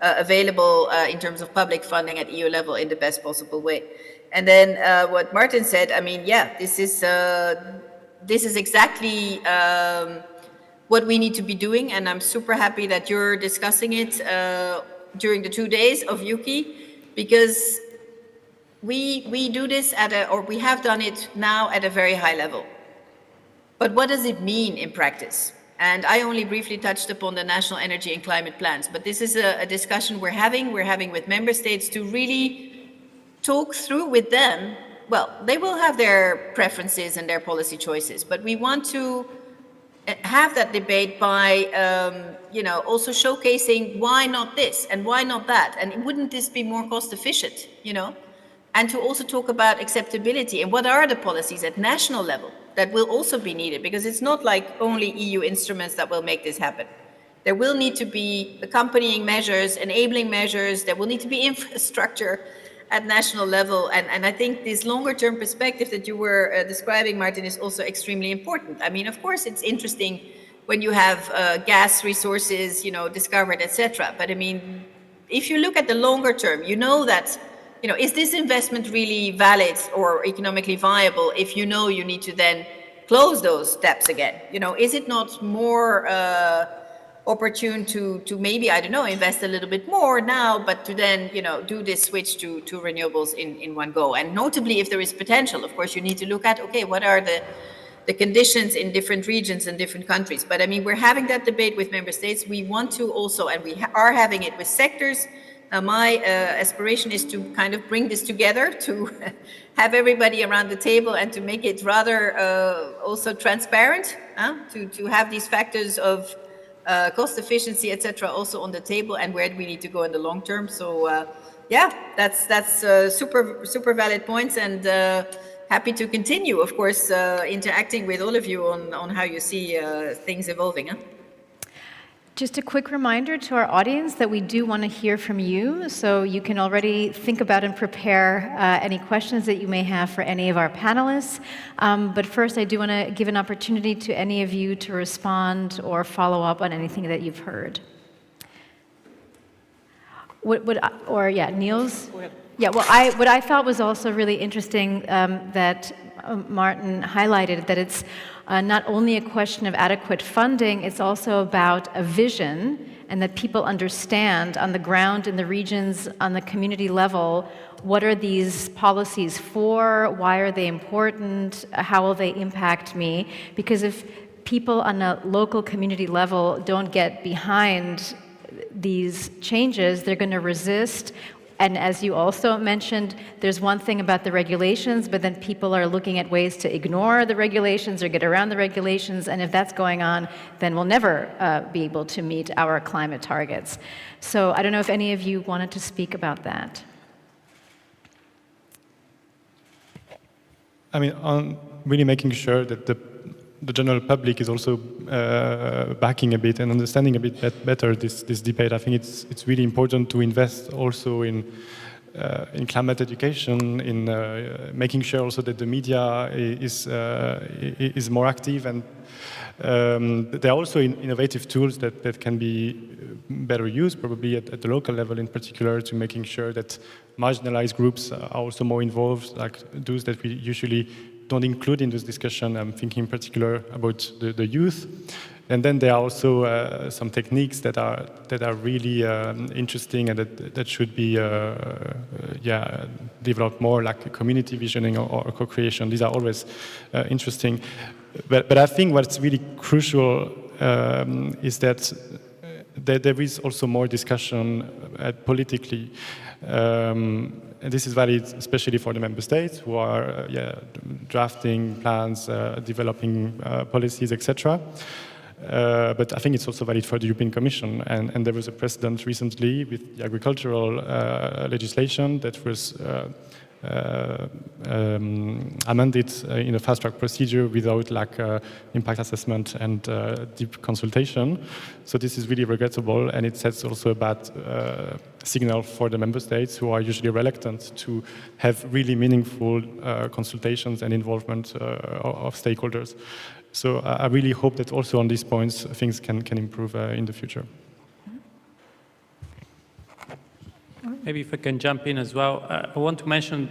available in terms of public funding at EU level in the best possible way. And then what Martin said, I mean, yeah, this is exactly what we need to be doing, and I'm super happy that you're discussing it during the 2 days of EUKI, because we do this or we have done it now at a very high level. But what does it mean in practice? And I only briefly touched upon the national energy and climate plans, but this is a discussion we're having with member states to really talk through with them. Well, they will have their preferences and their policy choices, but we want to have that debate by, also showcasing why not this and why not that, and wouldn't this be more cost efficient, And to also talk about acceptability and what are the policies at national level that will also be needed, because it's not like only EU instruments that will make this happen. There will need to be accompanying measures, enabling measures, there will need to be infrastructure at national level. And I think this longer term perspective that you were describing, Martin, is also extremely important. I mean, of course, it's interesting when you have gas resources, discovered, etc. But I mean, if you look at the longer term, that is this investment really valid or economically viable if you need to then close those taps again? Is it not more opportune to maybe, I don't know, invest a little bit more now, but to then, do this switch to renewables in one go? And notably, if there is potential, of course, you need to look at, okay, what are the conditions in different regions and different countries? But I mean, we're having that debate with member states. We want to also, and we are having it with sectors. My aspiration is to kind of bring this together, to have everybody around the table and to make it rather also transparent, to have these factors of cost efficiency, etc., also on the table, and where do we need to go in the long term. So yeah, that's super valid points, and happy to continue, of course, interacting with all of you on how you see things evolving. Just a quick reminder to our audience that we do want to hear from you, so you can already think about and prepare any questions that you may have for any of our panelists. But first, I do want to give an opportunity to any of you to respond or follow up on anything that you've heard. Nils? Go ahead. Yeah, well, what I thought was also really interesting that Martin highlighted, that it's not only a question of adequate funding, it's also about a vision, and that people understand on the ground, in the regions, on the community level, what are these policies for, why are they important, how will they impact me? Because if people on a local community level don't get behind these changes, they're going to resist. And as you also mentioned, there's one thing about the regulations, but then people are looking at ways to ignore the regulations or get around the regulations, and if that's going on, then we'll never be able to meet our climate targets. So I don't know if any of you wanted to speak about that. I mean, on really making sure that the general public is also backing a bit and understanding a bit better this debate. I think it's really important to invest also in climate education, in making sure also that the media is more active, and there are also innovative tools that can be better used, probably at the local level in particular, to making sure that marginalized groups are also more involved, like those that we usually don't include in this discussion. I'm thinking in particular about the youth. And then there are also some techniques that are really interesting and that should be developed more, like community visioning or co-creation. These are always interesting. But I think what's really crucial is that there is also more discussion politically. And this is valid especially for the member states who are drafting plans, developing policies, etc. But I think it's also valid for the European Commission. And there was a precedent recently with the agricultural legislation that was amended in a fast-track procedure without impact assessment and deep consultation. So this is really regrettable, and it sets also a bad signal for the member states who are usually reluctant to have really meaningful consultations and involvement of stakeholders. So I really hope that also on these points things can improve in the future. Maybe if I can jump in as well, I want to mention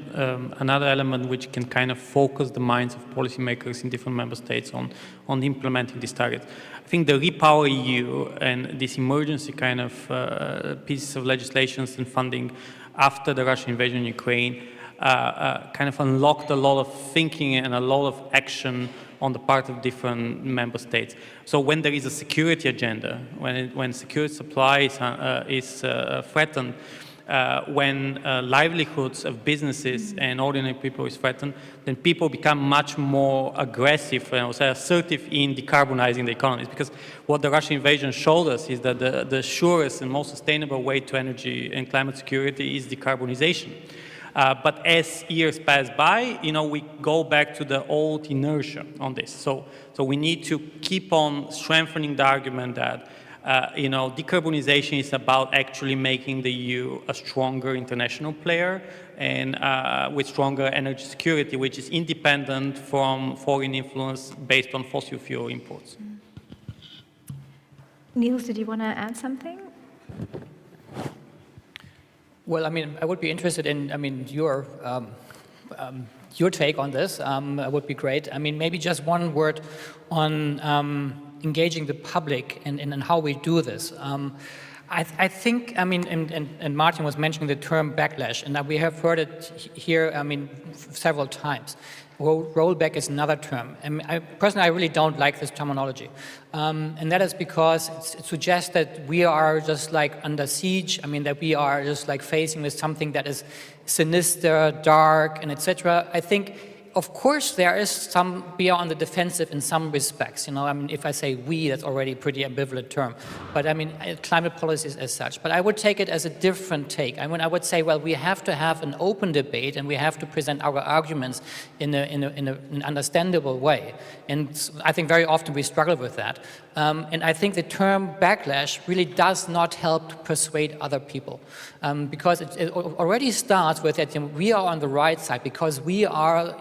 another element which can kind of focus the minds of policymakers in different member states on implementing these targets. I think the Repower EU and this emergency kind of pieces of legislations and funding after the Russian invasion in Ukraine kind of unlocked a lot of thinking and a lot of action on the part of different member states. So when there is a security agenda, when security supply is threatened, when livelihoods of businesses and ordinary people is threatened, then people become much more aggressive and also assertive in decarbonizing the economies. Because what the Russian invasion showed us is that the surest and most sustainable way to energy and climate security is decarbonization. But as years pass by, we go back to the old inertia on this. So we need to keep on strengthening the argument that decarbonization is about actually making the EU a stronger international player and with stronger energy security, which is independent from foreign influence based on fossil fuel imports. Nils, did you want to add something? Well, I would be interested in, your take on this. Would be great. Maybe just one word on engaging the public and how we do this. I think, and Martin was mentioning the term backlash, and we have heard it here, several times. Rollback is another term. Personally, I really don't like this terminology. And that is because it suggests that we are just under siege, that we are just facing with something that is sinister, dark, and etc. I think, of course, we are on the defensive in some respects. If I say we, that's already a pretty ambivalent term. But climate policies as such. But I would take it as a different take. I would say, well, we have to have an open debate, and we have to present our arguments in an understandable way. And I think very often we struggle with that. And I think the term backlash really does not help to persuade other people. Because it already starts with that we are on the right side because we are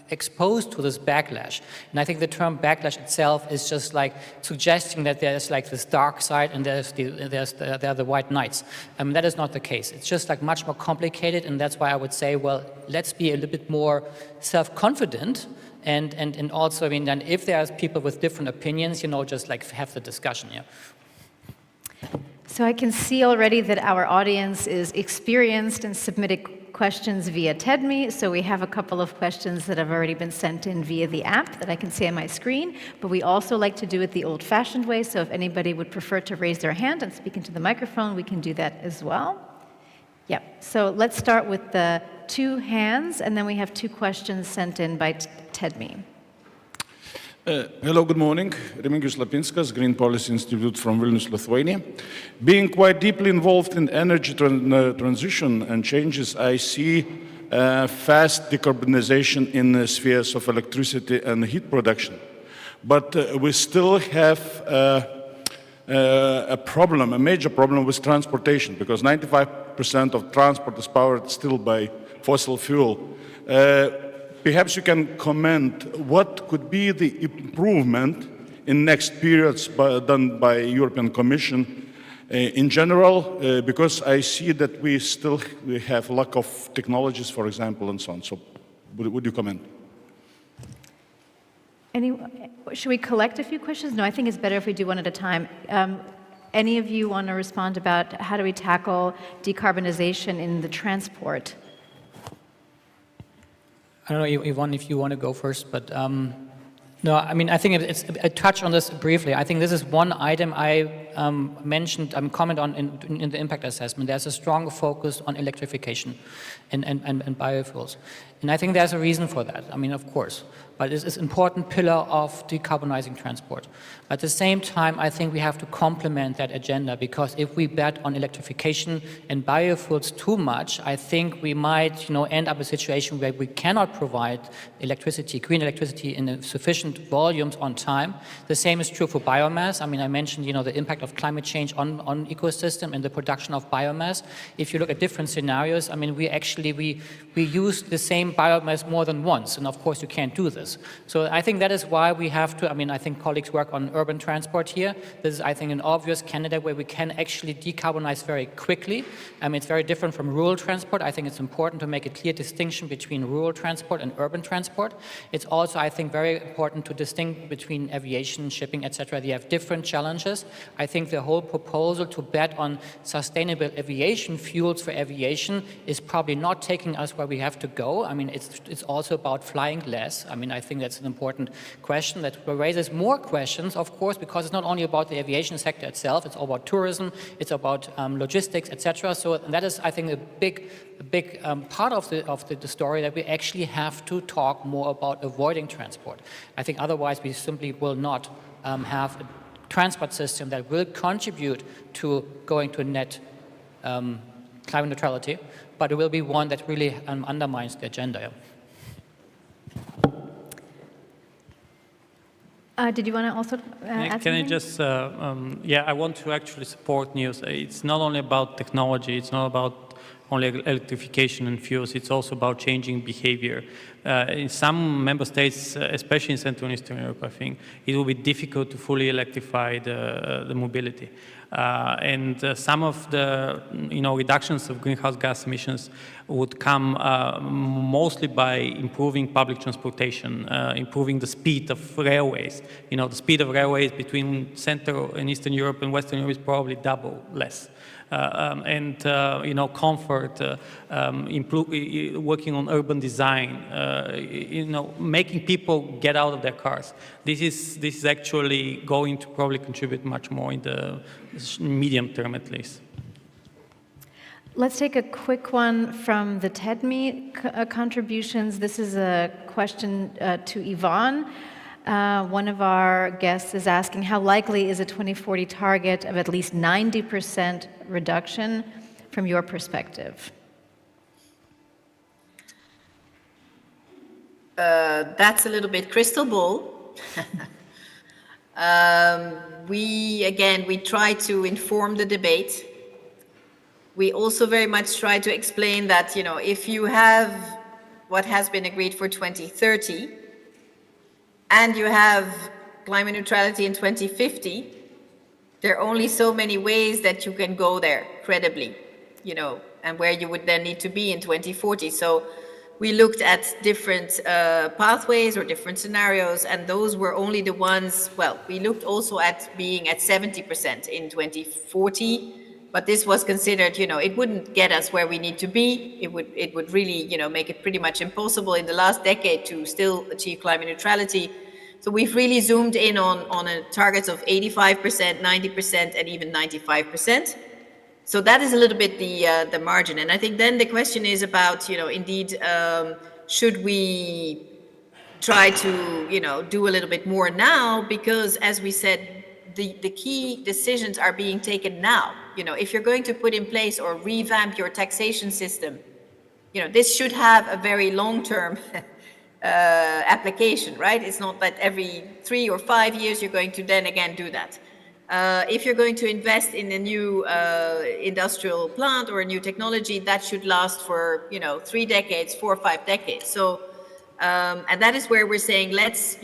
exposed to this backlash. And I think the term backlash itself is just suggesting that there's this dark side and there are the white knights. That is not the case. It's just much more complicated, and that's why I would say, well, let's be a little bit more self-confident. And also, then if there's people with different opinions, just have the discussion, yeah. So I can see already that our audience is experienced and submitted questions via TEDme. So we have a couple of questions that have already been sent in via the app that I can see on my screen. But we also like to do it the old-fashioned way. So if anybody would prefer to raise their hand and speak into the microphone, we can do that as well. Yep. So let's start with the two hands, and then we have two questions sent in by TEDme. Hello, good morning. Remigius Lapinskas, Green Policy Institute from Vilnius, Lithuania. Being quite deeply involved in energy transition and changes, I see fast decarbonization in the spheres of electricity and heat production. But we still have a problem, a major problem with transportation, because 95% of transport is powered still by fossil fuel. Perhaps you can comment what could be the improvement in next periods done by European Commission in general, because I see that we have lack of technologies, for example, and so on. So would you comment? Should we collect a few questions? No, I think it's better if we do one at a time. Any of you want to respond about how do we tackle decarbonization in the transport? I don't know, Yvon, if you want to go first, but no, I think I touch on this briefly. I think this is one item I mentioned, comment on in the impact assessment, there's a strong focus on electrification and biofuels. And I think there's a reason for that. I mean, of course, but it's an important pillar of decarbonizing transport. At the same time, I think we have to complement that agenda, because if we bet on electrification and biofuels too much, I think we might, end up in a situation where we cannot provide electricity, green electricity, in sufficient volumes on time. The same is true for biomass. I mean, I mentioned, the impact of climate change on ecosystem and the production of biomass. If you look at different scenarios, I mean, we use the same biomass more than once, and of course you can't do this. So I think that is why we have to, I think colleagues work on urban transport here. This is, I think, an obvious candidate where we can actually decarbonize very quickly. It's very different from rural transport. I think it's important to make a clear distinction between rural transport and urban transport. It's also, I think, very important to distinguish between aviation, shipping, etc. They have different challenges. I think the whole proposal to bet on sustainable aviation fuels for aviation is probably not taking us where we have to go. It's also about flying less. I think that's an important question that raises more questions, of course, because it's not only about the aviation sector itself, it's all about tourism, it's about logistics, etc. So that is, I think, a big part of the story, that we actually have to talk more about avoiding transport. I think otherwise we simply will not have a transport system that will contribute to going to net climate neutrality, but it will be one that really undermines the agenda. Did you want to also add Can I something? just, I want to actually support Nils. It's not only about technology, it's not about only electrification and fuels, it's also about changing behavior. In some member states, especially in Central and Eastern Europe, I think, it will be difficult to fully electrify the mobility. Some of the reductions of greenhouse gas emissions would come mostly by improving public transportation, improving the speed of railways. The speed of railways between Central and Eastern Europe and Western Europe is probably double less. Comfort, working on urban design, making people get out of their cars. This is actually going to probably contribute much more in the medium term, at least. Let's take a quick one from the TEDME contributions. This is a question to Yvon. One of our guests is asking, how likely is a 2040 target of at least 90% reduction from your perspective? That's a little bit crystal ball. We try to inform the debate. We also very much try to explain that, if you have what has been agreed for 2030, and you have climate neutrality in 2050, there are only so many ways that you can go there credibly, and where you would then need to be in 2040. So we looked at different pathways or different scenarios, and those were only the ones, we looked also at being at 70% in 2040, but this was considered, it wouldn't get us where we need to be. It would really, make it pretty much impossible in the last decade to still achieve climate neutrality. So we've really zoomed in on a targets of 85%, 90%, and even 95%. So that is a little bit the margin. And I think then the question is about, indeed, should we try to, do a little bit more now? Because as we said, the key decisions are being taken now. If you're going to put in place or revamp your taxation system, this should have a very long-term application, right? It's not that every 3 or 5 years you're going to then again do that. If you're going to invest in a new industrial plant or a new technology, that should last for 3 decades, 4 or 5 decades. So, and that is where we're saying let's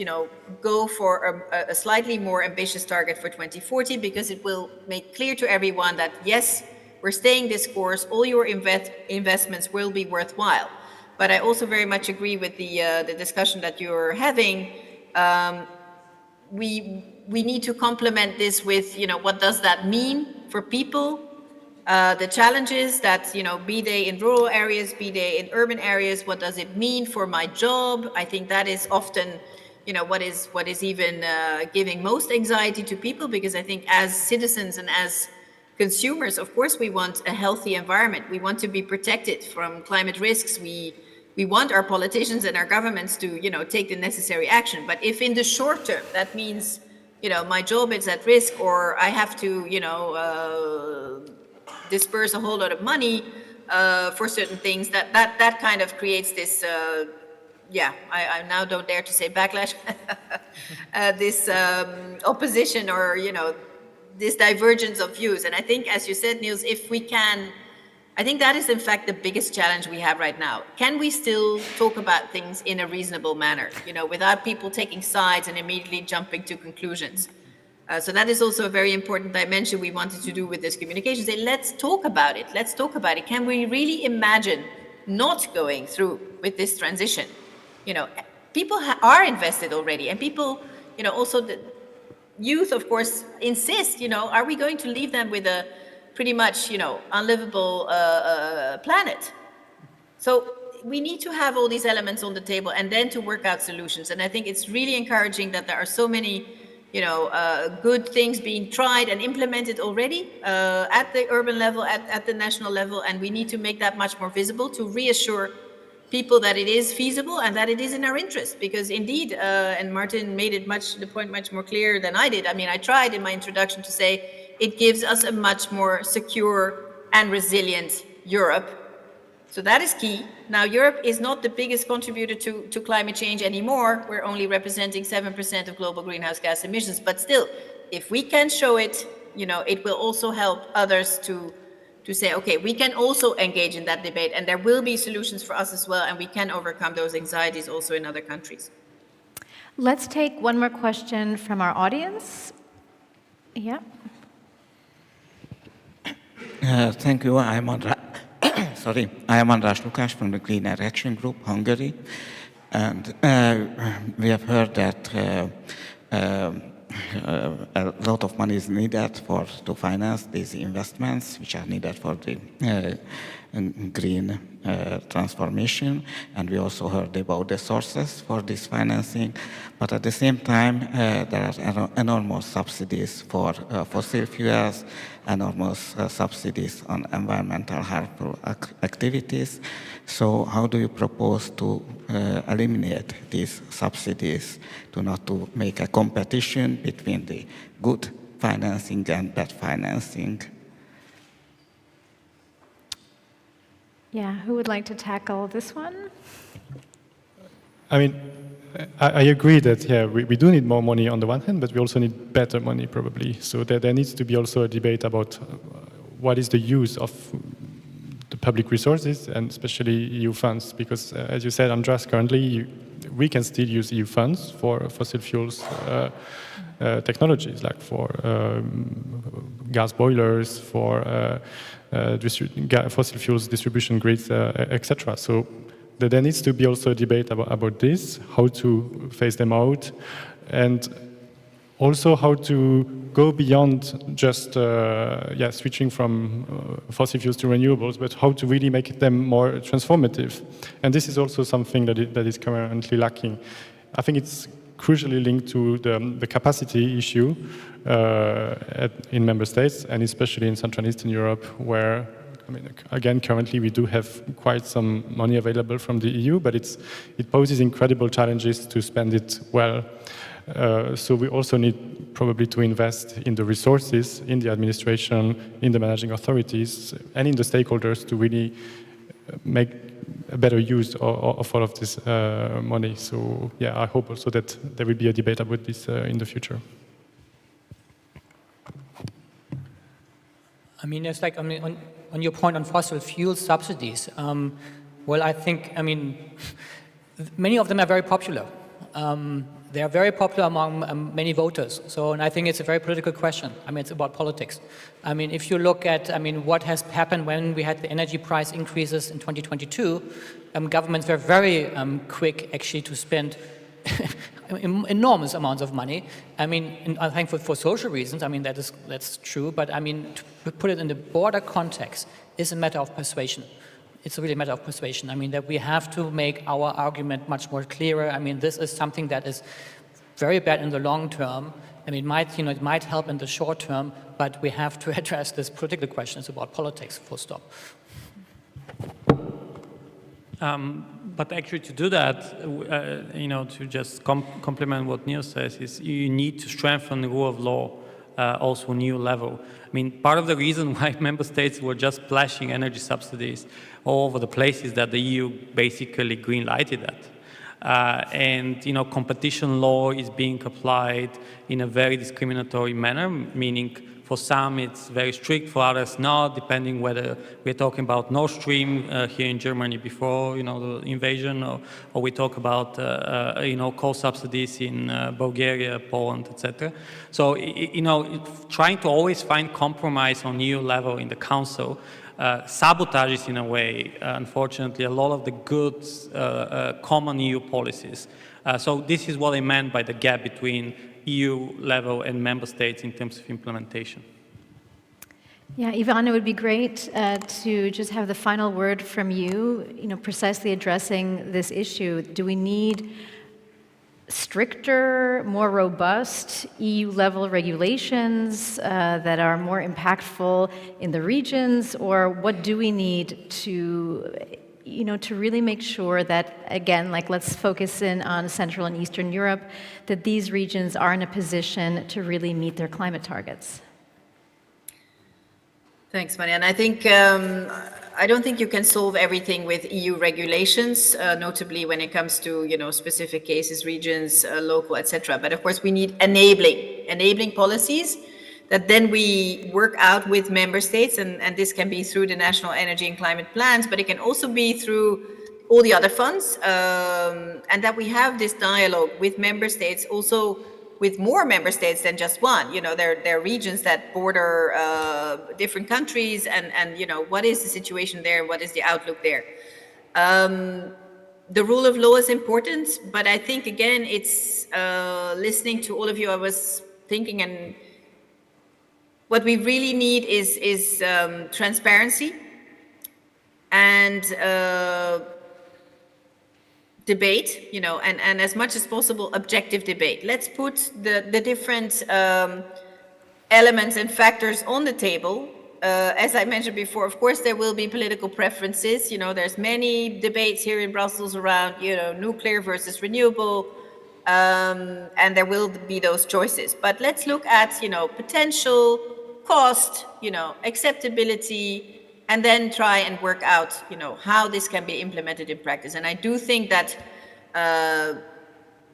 go for a slightly more ambitious target for 2040, because it will make clear to everyone that yes, we're staying this course. All your investments will be worthwhile. But I also very much agree with the discussion that you're having. We need to complement this with, what does that mean for people? The challenges that, be they in rural areas, be they in urban areas, what does it mean for my job? I think that is often what is even giving most anxiety to people, because I think as citizens and as consumers, of course, we want a healthy environment. We want to be protected from climate risks. We want our politicians and our governments to, take the necessary action. But if in the short term, that means, my job is at risk, or I have to, disperse a whole lot of money for certain things, that kind of creates this, I now don't dare to say backlash, this opposition, or, this divergence of views. And I think, as you said, Nils, if we can, I think that is in fact the biggest challenge we have right now. Can we still talk about things in a reasonable manner, without people taking sides and immediately jumping to conclusions? So that is also a very important dimension we wanted to do with this communication. Say, let's talk about it. Let's talk about it. Can we really imagine not going through with this transition? People are invested already, and people, also the youth, of course, insist, are we going to leave them with a pretty much, unlivable planet? So we need to have all these elements on the table and then to work out solutions. And I think it's really encouraging that there are so many, good things being tried and implemented already at the urban level, at the national level. And we need to make that much more visible to reassure people that it is feasible and that it is in our interest. Because indeed, and Martin made it the point much more clear than I did. I mean, I tried in my introduction to say it gives us a much more secure and resilient Europe. So that is key. Now, Europe is not the biggest contributor to climate change anymore. We're only representing 7% of global greenhouse gas emissions. But still, if we can show it, it will also help others to say, okay, we can also engage in that debate, and there will be solutions for us as well, and we can overcome those anxieties also in other countries. Let's take one more question from our audience. Yeah. Thank you. I am András Lukács from the Clean Air Action Group, Hungary. And we have heard that a lot of money is needed to finance these investments, which are needed for the green transformation. And we also heard about the sources for this financing. But at the same time, there are enormous subsidies for fossil fuels, enormous subsidies on environmental harmful activities. So how do you propose to eliminate these subsidies not to make a competition between the good financing and bad financing? Yeah, who would like to tackle this one? I mean, I agree that, we do need more money on the one hand, but we also need better money probably. So there needs to be also a debate about what is the use of the public resources, and especially EU funds, because as you said, András, currently we can still use EU funds for fossil fuels technologies, like for gas boilers, for fossil fuels distribution grids, etc. So there needs to be also a debate about this, how to phase them out, and also how to go beyond just switching from fossil fuels to renewables, but how to really make them more transformative. And this is also something that is currently lacking. I think it's crucially linked to the capacity issue in member states, and especially in Central and Eastern Europe, where, I mean, again, currently we do have quite some money available from the EU, but it poses incredible challenges to spend it well. So we also need probably to invest in the resources, in the administration, in the managing authorities, and in the stakeholders to really make a better use of all of this money. So yeah, I hope also that there will be a debate about this in the future. I mean, it's like, on your point on fossil fuel subsidies, well, I think, many of them are very popular. They are very popular among many voters. So, and I think it's a very political question. It's about politics. If you look at, what has happened when we had the energy price increases in 2022, governments were very quick actually to spend enormous amounts of money. I think for social reasons, that's true. But to put it in the broader context is a matter of persuasion. it's really a matter of persuasion. I mean, that we have to make our argument much more clearer. I mean, this is something that is very bad in the long term. I mean, it might help in the short term, but we have to address this particular question. It's about politics, full stop. But actually to do that, to just complement what Nils says, is you need to strengthen the rule of law also a new level. I mean, part of the reason why member states were just splashing energy subsidies all over the place is that the EU basically green-lighted that. And competition law is being applied in a very discriminatory manner, meaning for some it's very strict, for others not, depending whether we're talking about Nord Stream here in Germany before the invasion, or we talk about coal subsidies in Bulgaria, Poland, etc. So trying to always find compromise on EU level in the Council sabotages in a way, unfortunately, a lot of the good common EU policies. So this is what I meant by the gap between EU level and member states in terms of implementation. Yeah, Yvon, it would be great to just have the final word from you, precisely addressing this issue. Do we need stricter, more robust EU-level regulations that are more impactful in the regions, or what do we need to really make sure that, again, let's focus in on Central and Eastern Europe, that these regions are in a position to really meet their climate targets? Thanks, Maria. And I think, I don't think you can solve everything with EU regulations, notably when it comes to, specific cases, regions, local, etc. But of course, we need enabling policies that then we work out with member states, and this can be through the national energy and climate plans, but it can also be through all the other funds, and that we have this dialogue with member states, also with more member states than just one. There are regions that border different countries, and what is the situation there, what is the outlook there. The rule of law is important, but I think, again, it's listening to all of you, I was thinking, and what we really need is transparency and debate, and as much as possible, objective debate. Let's put the different elements and factors on the table. As I mentioned before, of course, there will be political preferences. There's many debates here in Brussels around, nuclear versus renewable, and there will be those choices. But let's look at, potential, cost, acceptability, and then try and work out, how this can be implemented in practice. And I do think that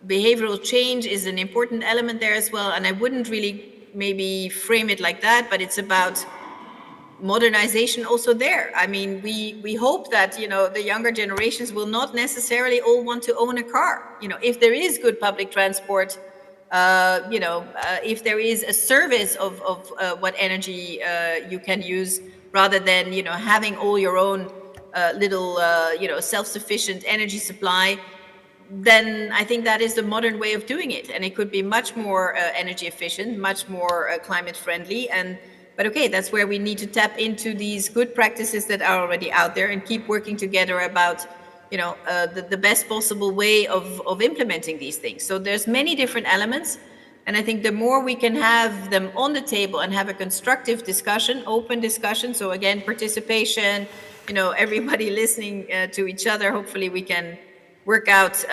behavioral change is an important element there as well. And I wouldn't really maybe frame it like that, but it's about modernization also there. I mean, we hope that, the younger generations will not necessarily all want to own a car. If there is good public transport, if there is a service of what energy you can use, rather than, having all your own little, self-sufficient energy supply, then I think that is the modern way of doing it. And it could be much more energy efficient, much more climate friendly. But okay, that's where we need to tap into these good practices that are already out there and keep working together about, the best possible way of implementing these things. So there's many different elements. And I think the more we can have them on the table and have a constructive discussion, open discussion, so again, participation, everybody listening to each other, hopefully we can work out,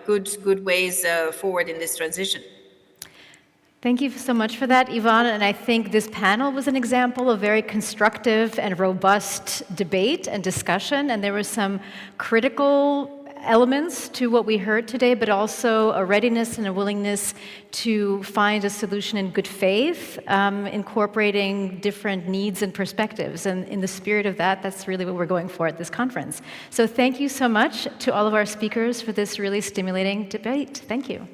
good ways forward in this transition. Thank you so much for that, Yvon. And I think this panel was an example of very constructive and robust debate and discussion. And there were some critical elements to what we heard today, but also a readiness and a willingness to find a solution in good faith, incorporating different needs and perspectives. And in the spirit of that, that's really what we're going for at this conference. So thank you so much to all of our speakers for this really stimulating debate. Thank you.